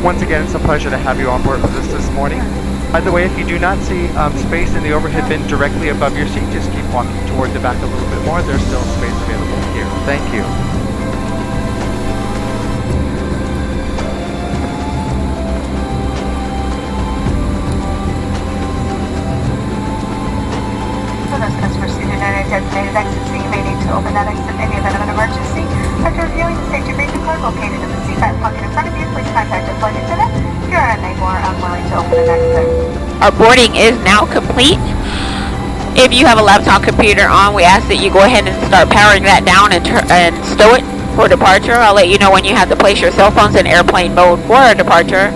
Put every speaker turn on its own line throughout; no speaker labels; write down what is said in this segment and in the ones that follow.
Once again, it's a pleasure to have you on board with us this morning. By the way, if you do not see space in the overhead bin directly above your seat, just keep walking toward the back a little bit more. There's still space available here. Thank you.
For those customers seated in a designated exit seat, you may need to open that exit in the event of an emergency. After reviewing the safety briefing card located in the seat back pocket in front of you, please contact a flight attendant if you are unable or unwilling to open an exit.
Our boarding is now complete. If you have a laptop computer on, we ask that you go ahead and start powering that down and stow it for departure. I'll let you know when you have to place your cell phones in airplane mode for our departure.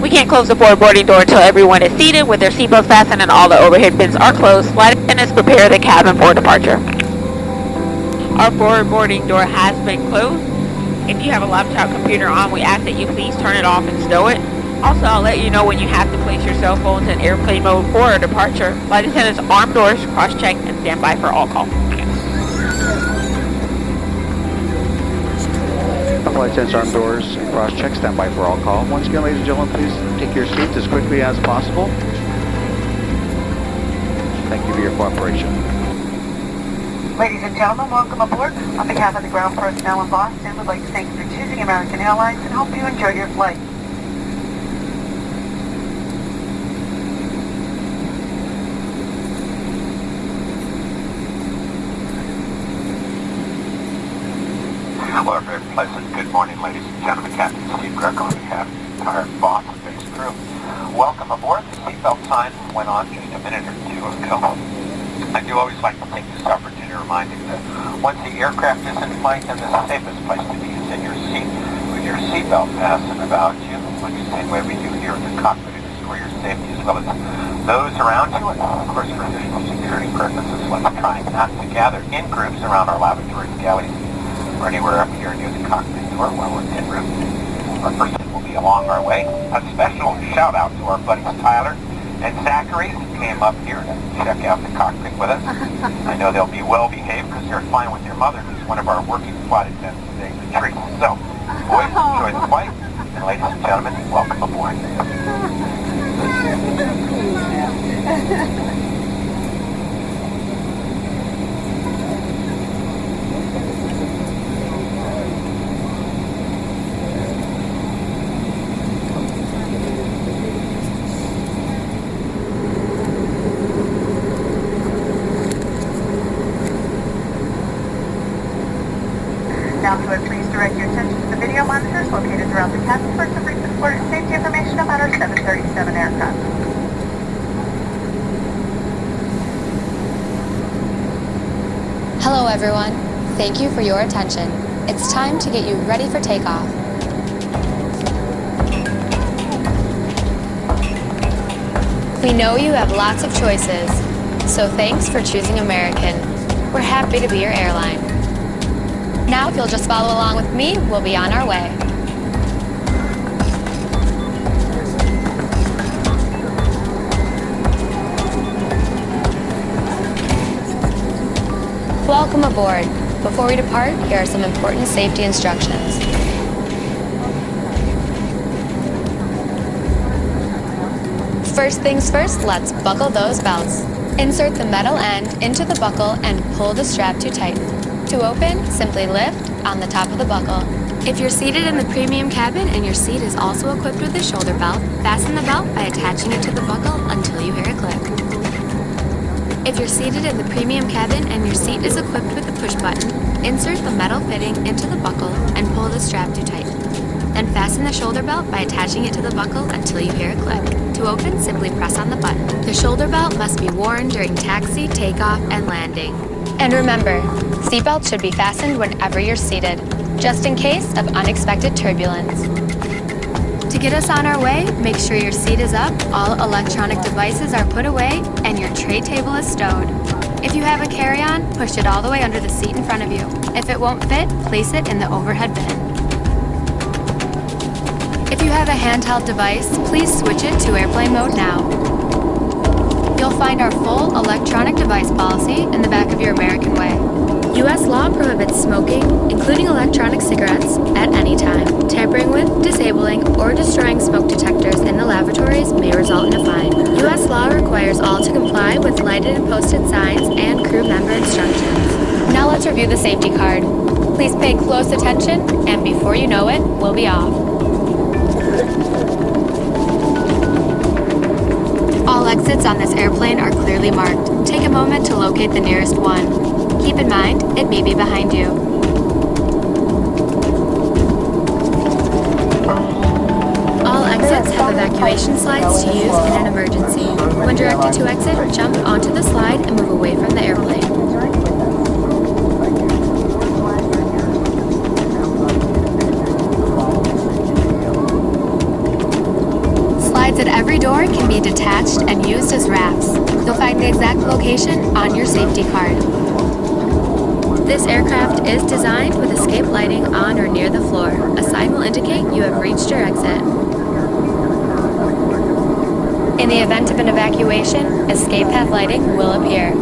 We can't close the forward boarding door until everyone is seated with their seatbelts fastened and all the overhead bins are closed. Flight attendants prepare the cabin for departure. Our forward boarding door has been closed. If you have a laptop computer on, we ask that you please turn it off and stow it. Also, I'll let you know when you have to place your cell phones in airplane mode for our departure. Flight attendants arm doors, cross-check, and stand by for all call.
Flight attendants arm doors, cross-check, stand by for all call. Once again, ladies and gentlemen, please take your seats as quickly as possible. Thank you for your cooperation.
Ladies and gentlemen, welcome aboard. On behalf of the ground personnel in Boston, we'd like to thank you for choosing American Airlines and hope you enjoy your flight.
Hello, very pleasant good morning, ladies and gentlemen. Captain Steve Kirk on behalf of the entire Boston-based crew. Welcome aboard. The seatbelt sign went on just a minute or two ago. I do always like to take this opportunity to remind you that once the aircraft is in flight, then the safest place to be is in your seat with your seatbelt fastened about you. Like the same way we do here in the cockpit, it is for your safety as well as those around you, and of course for additional security purposes. Let's try not to gather in groups around our lavatories, galleys, or anywhere up here near the cockpit door while we're en route. Our first will be along our way. A special shout out to our buddies Tyler and Zachary who came up here to check out the cockpit with us. I know they'll be well behaved because they're flying with their mother, who's one of our working flight attendants today, Patrice. So, boys, enjoy the flight, and ladies and gentlemen, welcome aboard.
Now, please direct your attention to the video monitors located throughout the cabin for some brief important safety information about our 737 aircraft.
Hello everyone, thank you for your attention. It's time to get you ready for takeoff. We know you have lots of choices, so thanks for choosing American. We're happy to be your airline. Now, if you'll just follow along with me, we'll be on our way. Welcome aboard. Before we depart, here are some important safety instructions. First things first, let's buckle those belts. Insert the metal end into the buckle and pull the strap to tighten. To open, simply lift on the top of the buckle. If you're seated in the premium cabin and your seat is also equipped with a shoulder belt, fasten the belt by attaching it to the buckle until you hear a click. If you're seated in the premium cabin and your seat is equipped with a push button, insert the metal fitting into the buckle and pull the strap to tighten. Then fasten the shoulder belt by attaching it to the buckle until you hear a click. To open, simply press on the button. The shoulder belt must be worn during taxi, takeoff, and landing. And remember, seatbelts should be fastened whenever you're seated, just in case of unexpected turbulence. To get us on our way, make sure your seat is up, all electronic devices are put away, and your tray table is stowed. If you have a carry-on, push it all the way under the seat in front of you. If it won't fit, place it in the overhead bin. If you have a handheld device, please switch it to airplane mode now. You'll find our full electronic device policy in the back of your American Way. U.S. law prohibits smoking, including electronic cigarettes, at any time. Tampering with, disabling, or destroying smoke detectors in the lavatories may result in a fine. U.S. law requires all to comply with lighted and posted signs and crew member instructions. Now let's review the safety card. Please pay close attention, and before you know it, we'll be off. All exits on this airplane are clearly marked. Take a moment to locate the nearest one. Keep in mind, it may be behind you. All exits have evacuation slides to use in an emergency. When directed to exit, jump onto the slide and move away from the airplane. Slides at every door can be detached and used as rafts. You'll find the exact location on your safety card. This aircraft is designed with escape lighting on or near the floor. A sign will indicate you have reached your exit. In the event of an evacuation, escape path lighting will appear.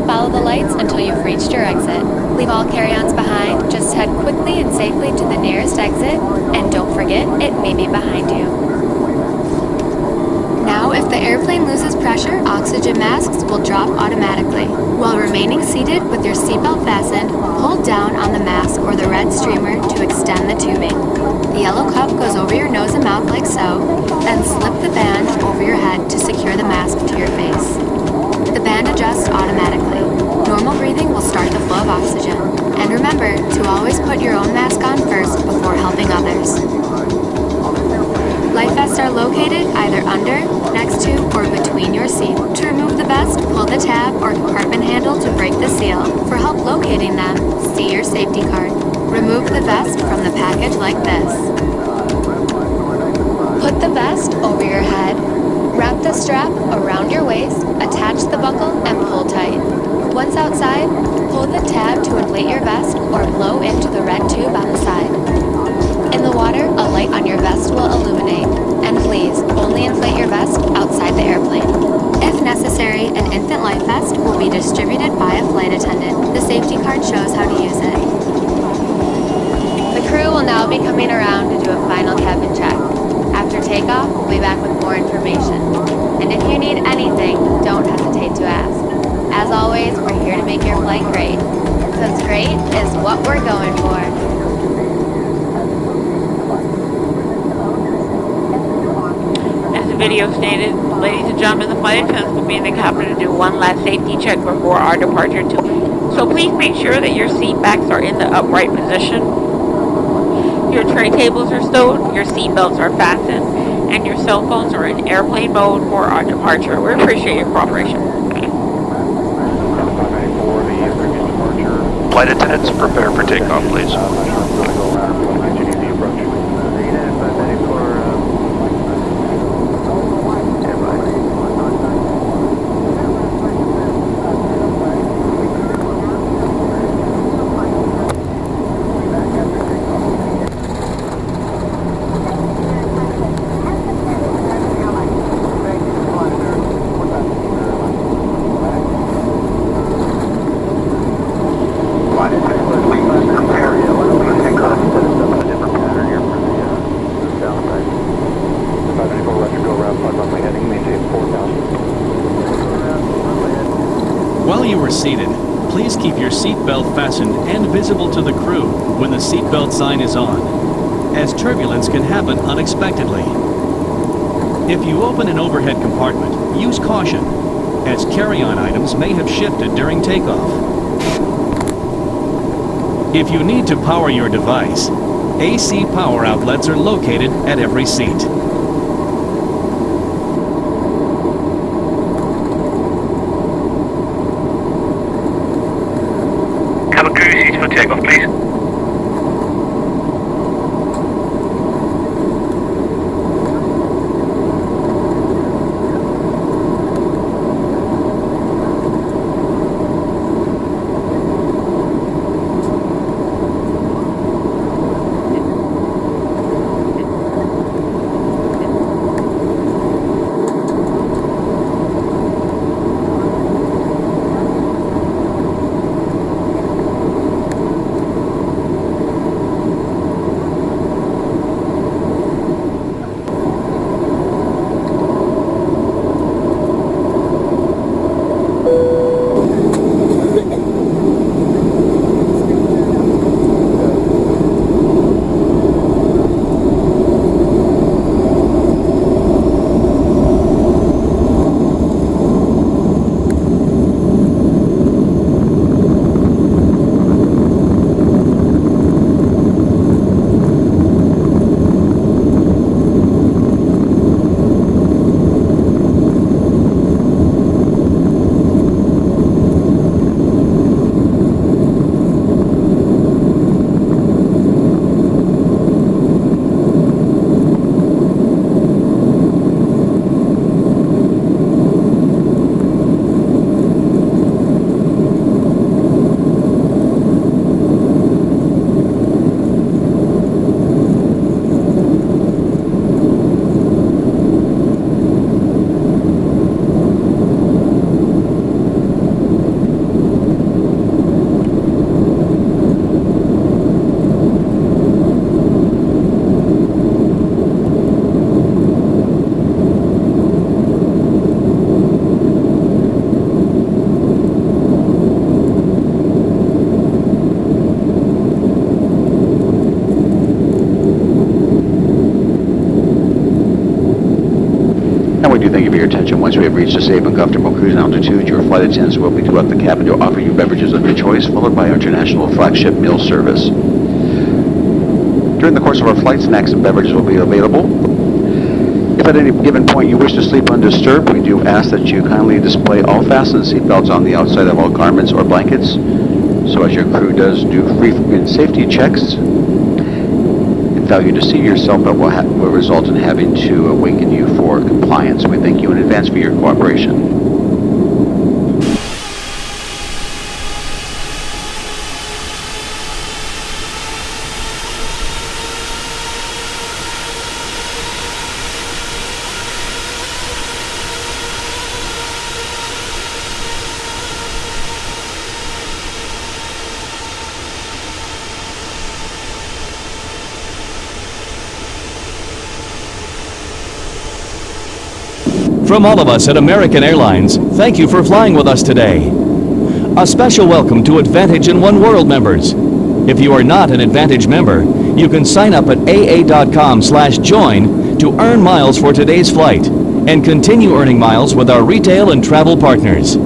Follow the lights until you've reached your exit. Leave all carry-ons behind, just head quickly and safely to the nearest exit, and don't forget, it may be behind you. Now, if the airplane loses pressure, oxygen masks will drop automatically. While remaining seated with your seatbelt fastened, hold down on the mask or the red streamer to extend the tubing. The yellow cup goes over your nose and mouth like so, then slip the band over your head to secure the mask to your face. The band adjusts automatically. Normal breathing will start the flow of oxygen. And remember to always put your own mask on first before helping others. Life vests are located either under, next to, or between your seat. To remove the vest, pull the tab or compartment handle to break the seal. For help locating them, see your safety card. Remove the vest from the package like this. Put the vest over your head. Wrap the strap around your waist, attach the buckle, and pull tight. Once outside, pull the tab to inflate your vest or blow into the red tube on the side. In the water, a light on your vest will illuminate. And please, only inflate your vest outside the airplane. If necessary, an infant life vest will be distributed by a flight attendant. The safety card shows how to use it. The crew will now be coming around to do a final cabin check. After takeoff, we'll be back with more information. And if you need anything, don't hesitate to ask. As always, we're here to make your flight great. Because great is what we're going for.
Video stated, ladies and gentlemen, the flight attendants will be in the cabin to do one last safety check before our departure. So please make sure that your seat backs are in the upright position, your tray tables are stowed, your seat belts are fastened, and your cell phones are in airplane mode for our departure. We appreciate your cooperation.
Flight attendants, prepare for takeoff, please.
While you are seated, please keep your seatbelt fastened and visible to the crew when the seatbelt sign is on, as turbulence can happen unexpectedly. If you open an overhead compartment, use caution, as carry-on items may have shifted during takeoff. If you need to power your device, AC power outlets are located at every seat.
Cabin crew, seats for takeoff, please.
attention. Once we have reached a safe and comfortable cruising altitude, your flight attendants will be throughout the cabin to offer you beverages of your choice, followed by our international flagship meal service. During the course of our flight, snacks and beverages will be available. If at any given point you wish to sleep undisturbed, we do ask that you kindly display all fastened seatbelts on the outside of all garments or blankets, so as your crew does do frequent safety checks. Failure to see your seatbelt will result in having to awaken you for compliance. We thank you in advance for your cooperation.
From all of us at American Airlines, thank you for flying with us today. A special welcome to Advantage and One World members. If you are not an Advantage member, you can sign up at aa.com/join to earn miles for today's flight and continue earning miles with our retail and travel partners.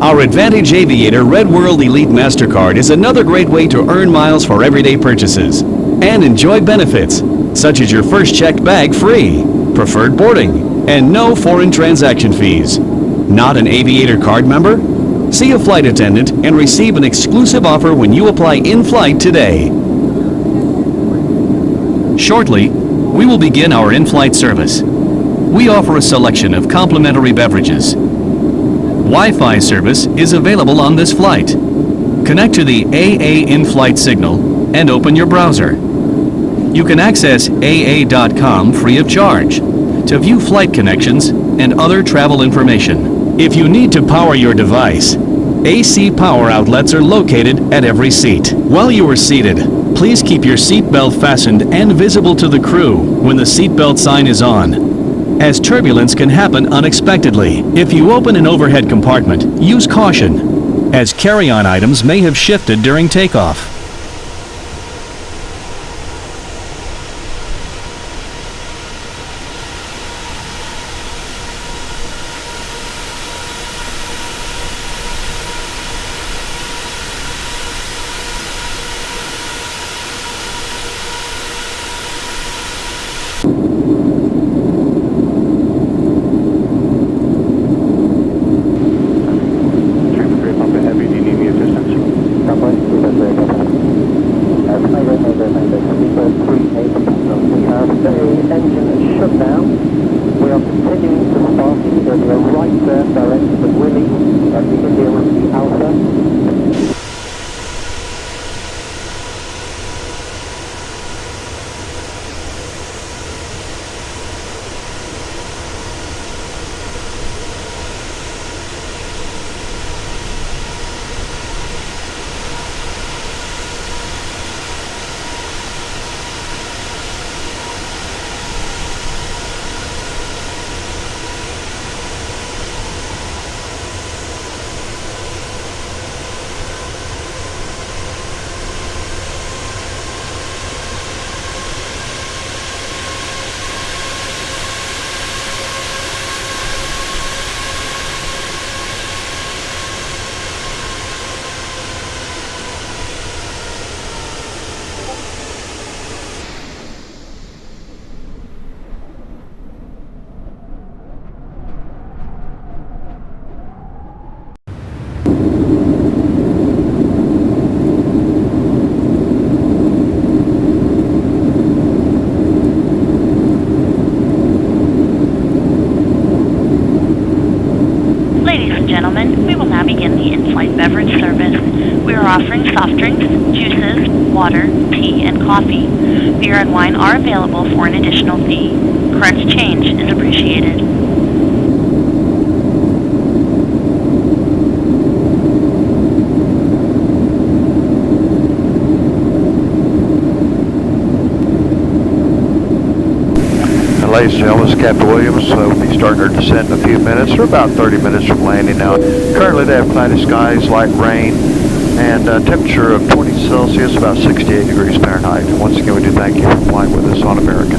Our Advantage Aviator Red World Elite MasterCard is another great way to earn miles for everyday purchases and enjoy benefits such as your first checked bag free, preferred boarding, and no foreign transaction fees. Not an Aviator card member? See a flight attendant and receive an exclusive offer when you apply in-flight today. Shortly, we will begin our in-flight service. We offer a selection of complimentary beverages. Wi-Fi service is available on this flight. Connect to the AA in-flight signal and open your browser. You can access aa.com free of charge to view flight connections and other travel information. If you need to power your device, AC power outlets are located at every seat. While you are seated, please keep your seatbelt fastened and visible to the crew when the seatbelt sign is on, as turbulence can happen unexpectedly. If you open an overhead compartment, use caution, as carry-on items may have shifted during takeoff.
Beer and wine are available for an additional fee. Correct change is appreciated.
Ladies and gentlemen, this is Captain Williams. We'll be starting our descent in a few minutes. We're about 30 minutes from landing now. Currently they have cloudy skies, light rain, and a temperature of 20 Celsius, about 68 degrees Fahrenheit. Once again, we do thank you for flying with us on American.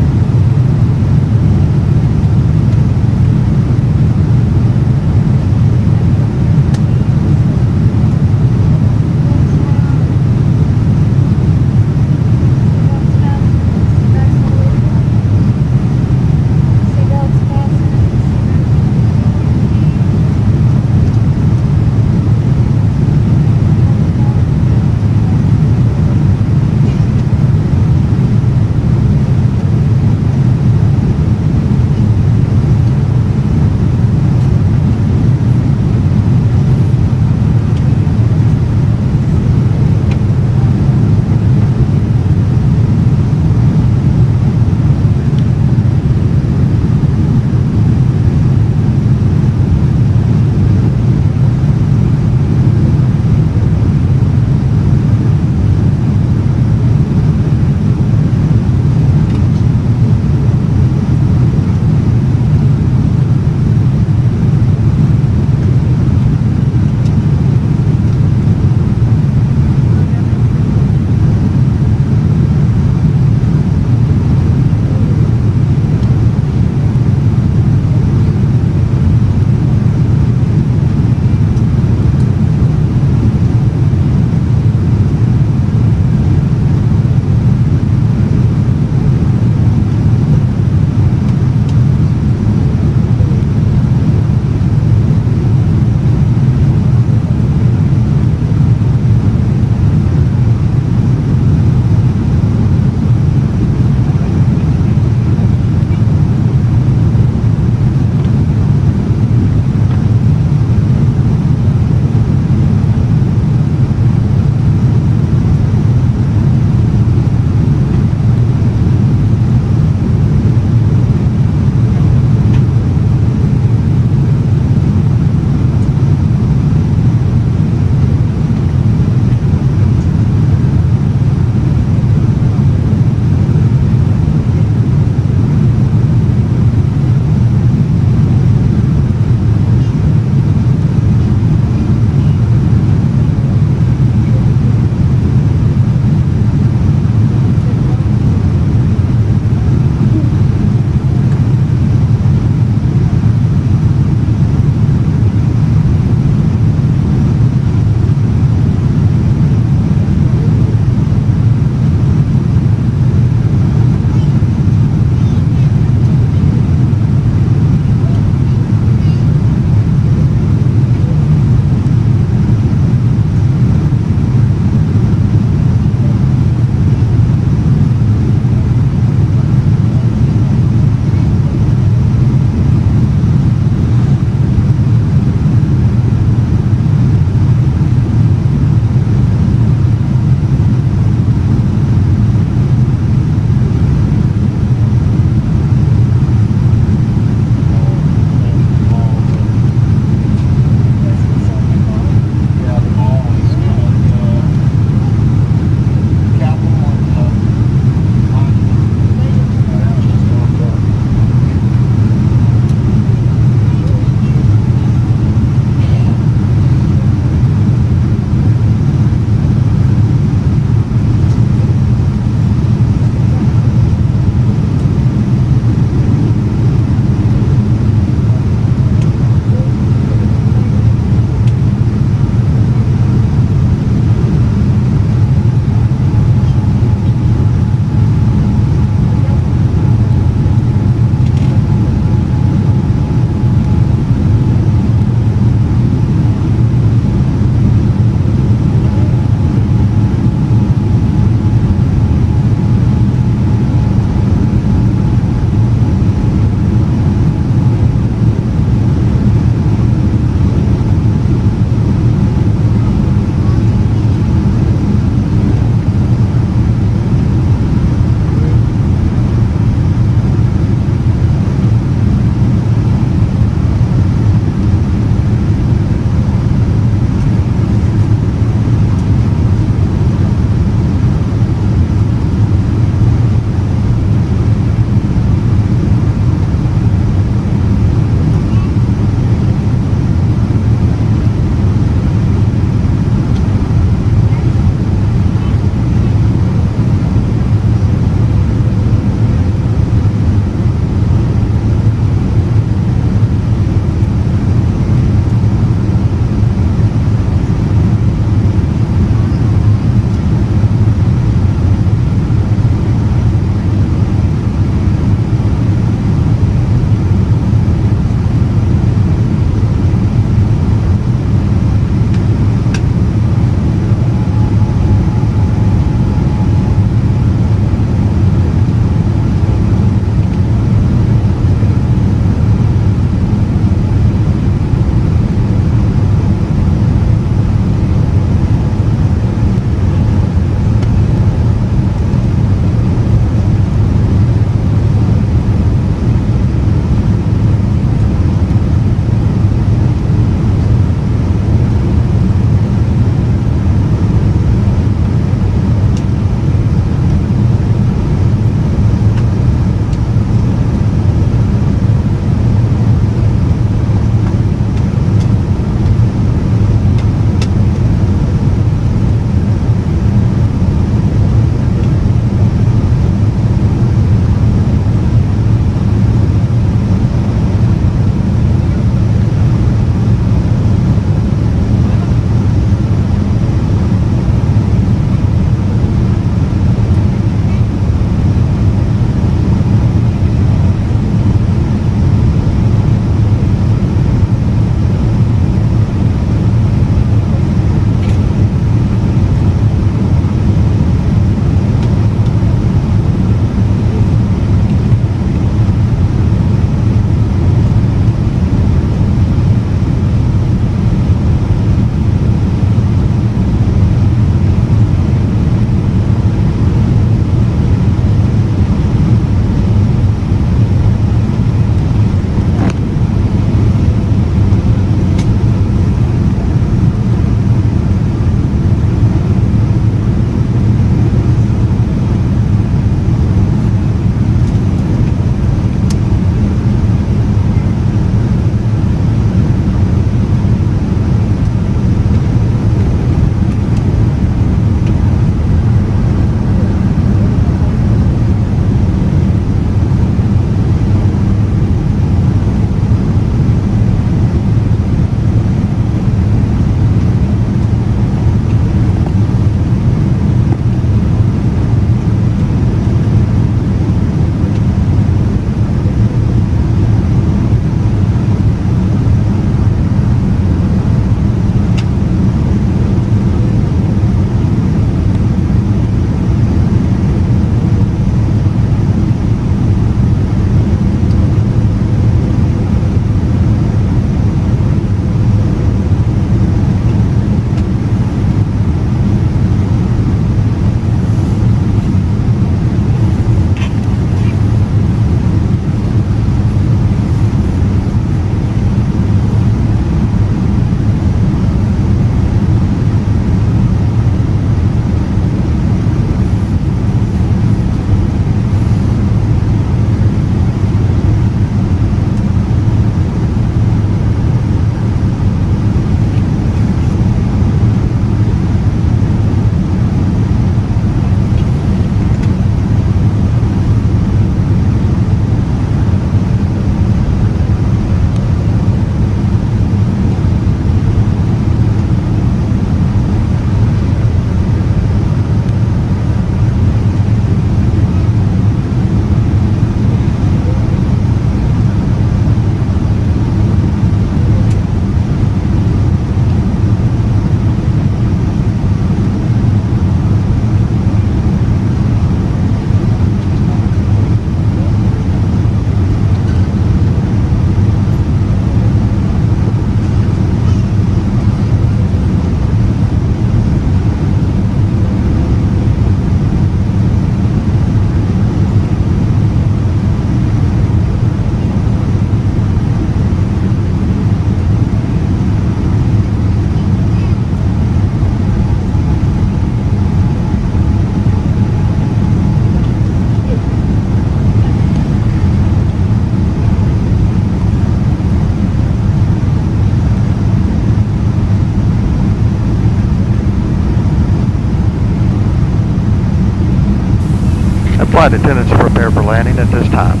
Flight attendants prepare for landing at this time.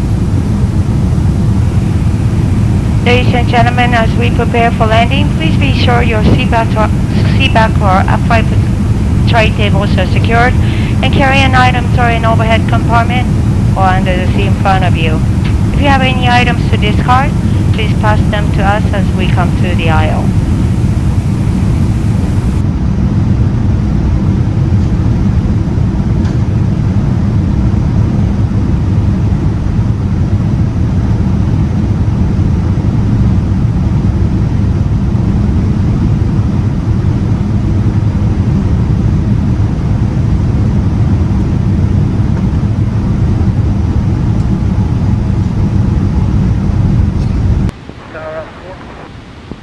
Ladies and gentlemen, as we prepare for landing, please be sure your seat back or upright tray tables are secured and carry an item or an overhead compartment or under the seat in front of you. If you have any items to discard, please pass them to us as we come through the aisle.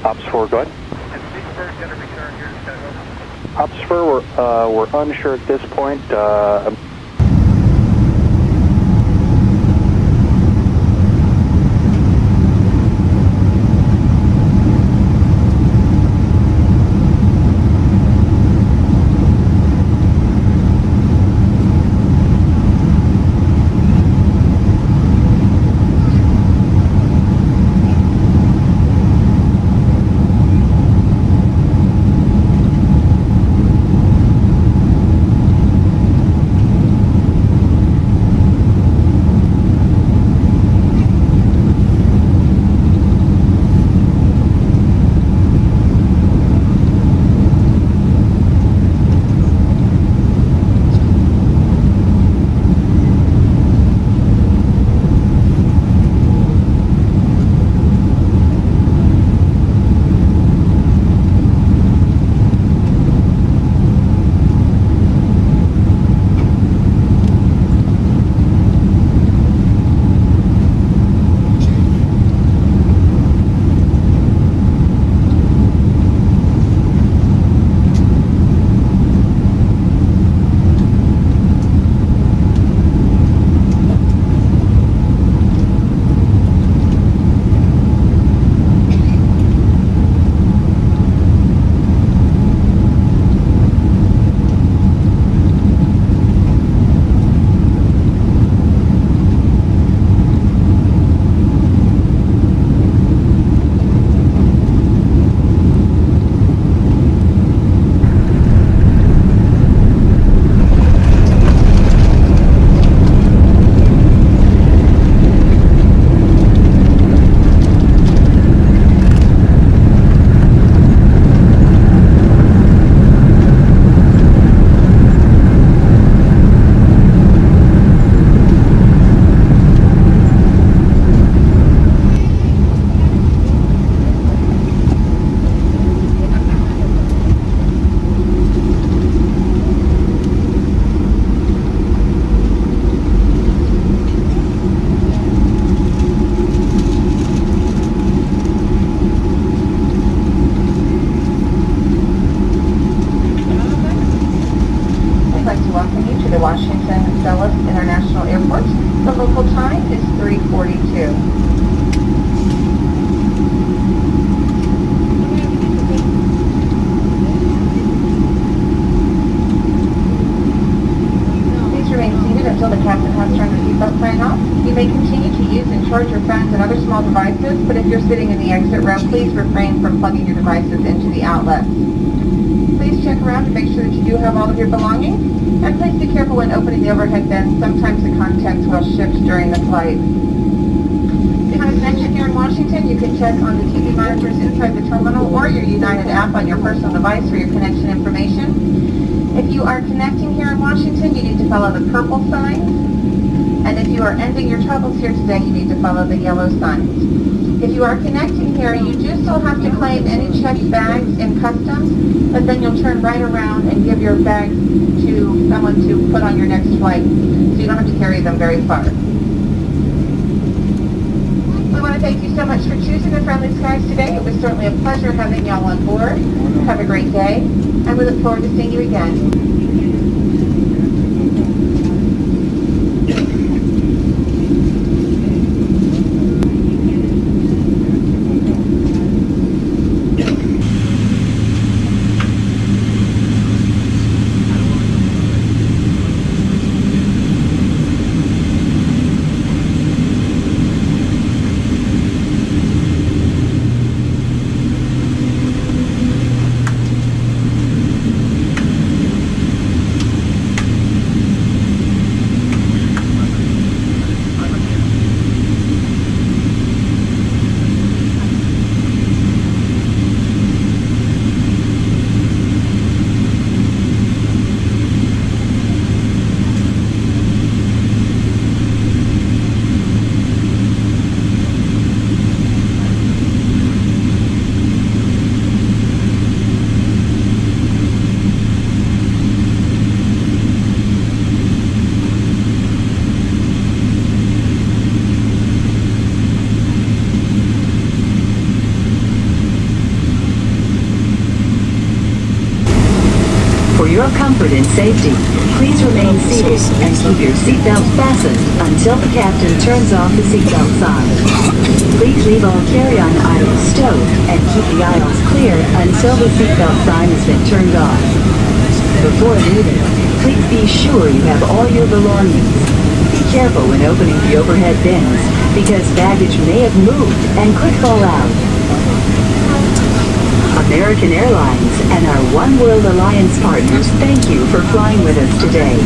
Ops 4, go ahead.
Is Pittsburgh going to return here to San Jose?
Ops 4, we're unsure at this point.
International Airport. The local time is 3:42. Until the captain has turned the seatbelt sign off. You may continue to use and charge your phones and other small devices, but if you're sitting in the exit row, please refrain from plugging your devices into the outlets. Please check around to make sure that you do have all of your belongings, and please be careful when opening the overhead bins. Sometimes the contents will shift during the flight. If you have a connection here in Washington, you can check on the TV monitors inside the terminal or your United app on your personal device for your connection information. If you are connecting here in Washington, you need to follow the purple signs. And if you are ending your travels here today, you need to follow the yellow signs. If you are connecting here, you do still have to claim any checked bags in customs, but then you'll turn right around and give your bags to someone to put on your next flight, so you don't have to carry them very far. We want to thank you so much for choosing the Friendly Skies today. It was certainly a pleasure having y'all on board. Have a great day, and we look forward to seeing you again.
your comfort and safety, please remain seated and keep your seatbelt fastened until the captain turns off the seatbelt sign. Please leave all carry-on items stowed and keep the aisles clear until the seatbelt sign has been turned off. Before leaving, please be sure you have all your belongings. Be careful when opening the overhead bins, because baggage may have moved and could fall out. American Airlines and our One World Alliance partners thank you for flying with us today.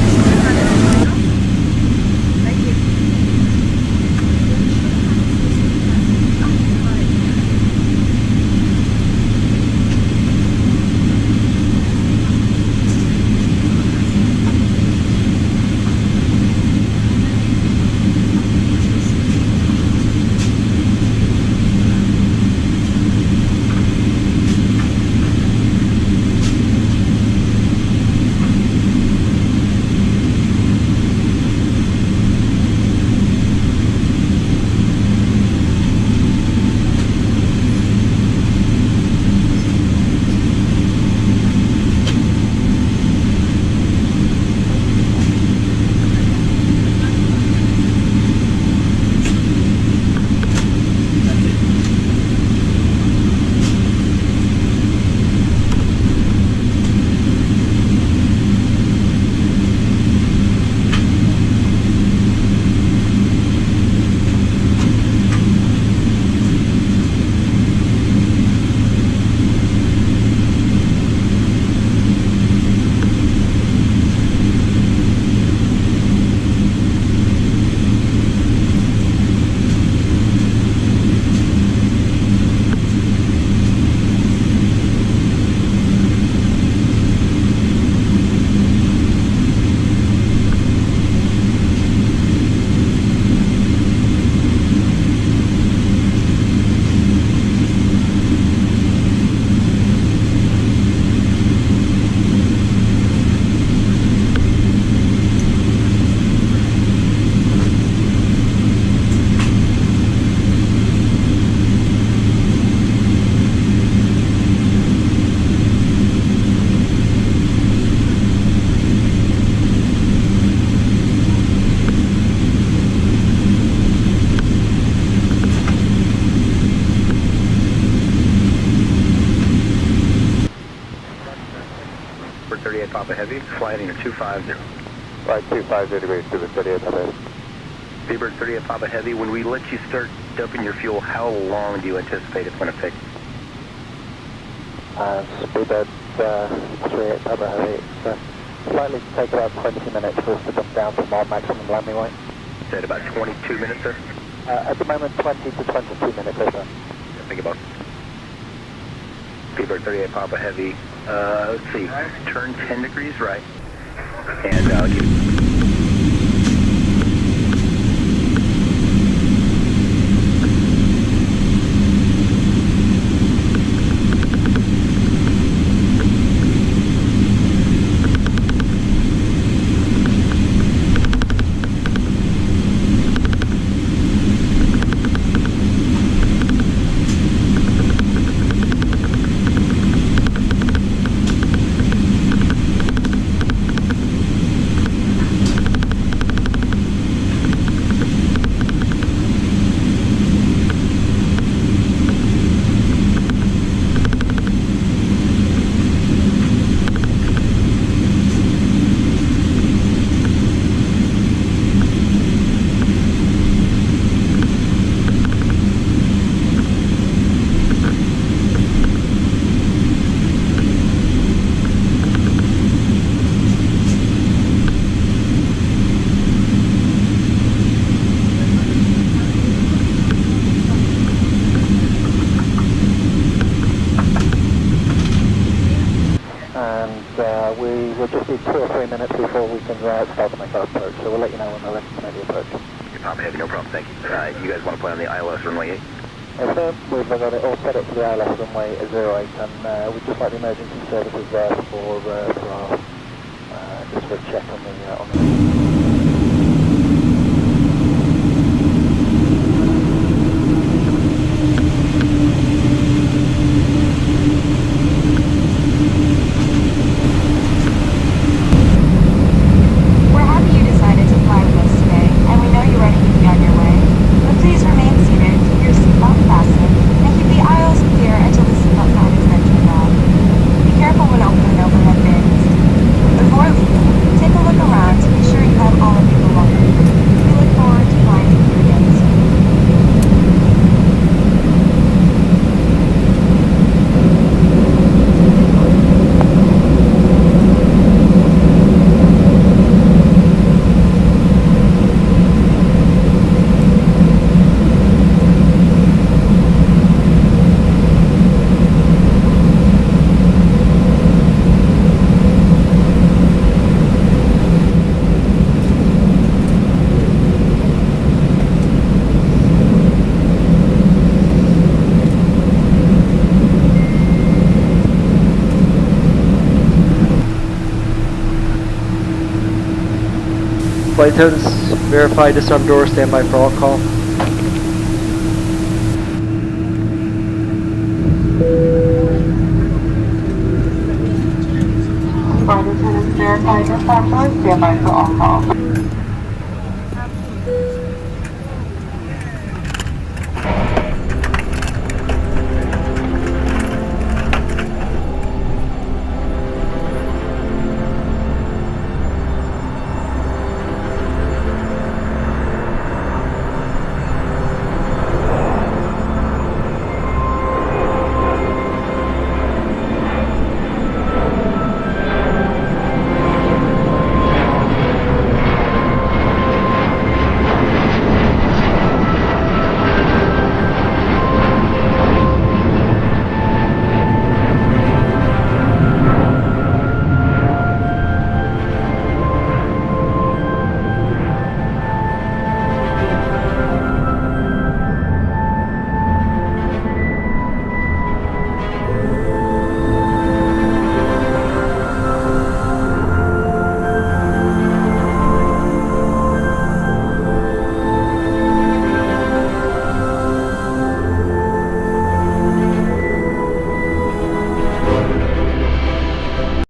Papa Heavy, flight at 250.
Flight 250 degrees to the 38 Papa Heavy.
Seabird 38 Papa Heavy, when we let you start dumping your fuel, how long do you anticipate it's going to take?
Speedbird 38 Papa Heavy, it's likely to take about 20 minutes for us to dump down from our maximum landing weight.
Said about 22 minutes, sir?
At the moment, 20 to 22 minutes, sir.
Think about Seabird 38 Papa Heavy. Let's see, turn 10 degrees right, and
we'll just need 2 or 3 minutes before we can start to make our approach, so we'll let you know when we're ready to make the approach.
Papa Heavy, no problem, thank you. You guys want to play on the ILS runway 8?
Yes, sir. We've got it all set up for the ILS runway 08, and we'd just like the emergency services there for our just for a check on the Flight attendants, verify disarm door, stand by for all call.
Flight attendants, verify disarm door, stand by for all call.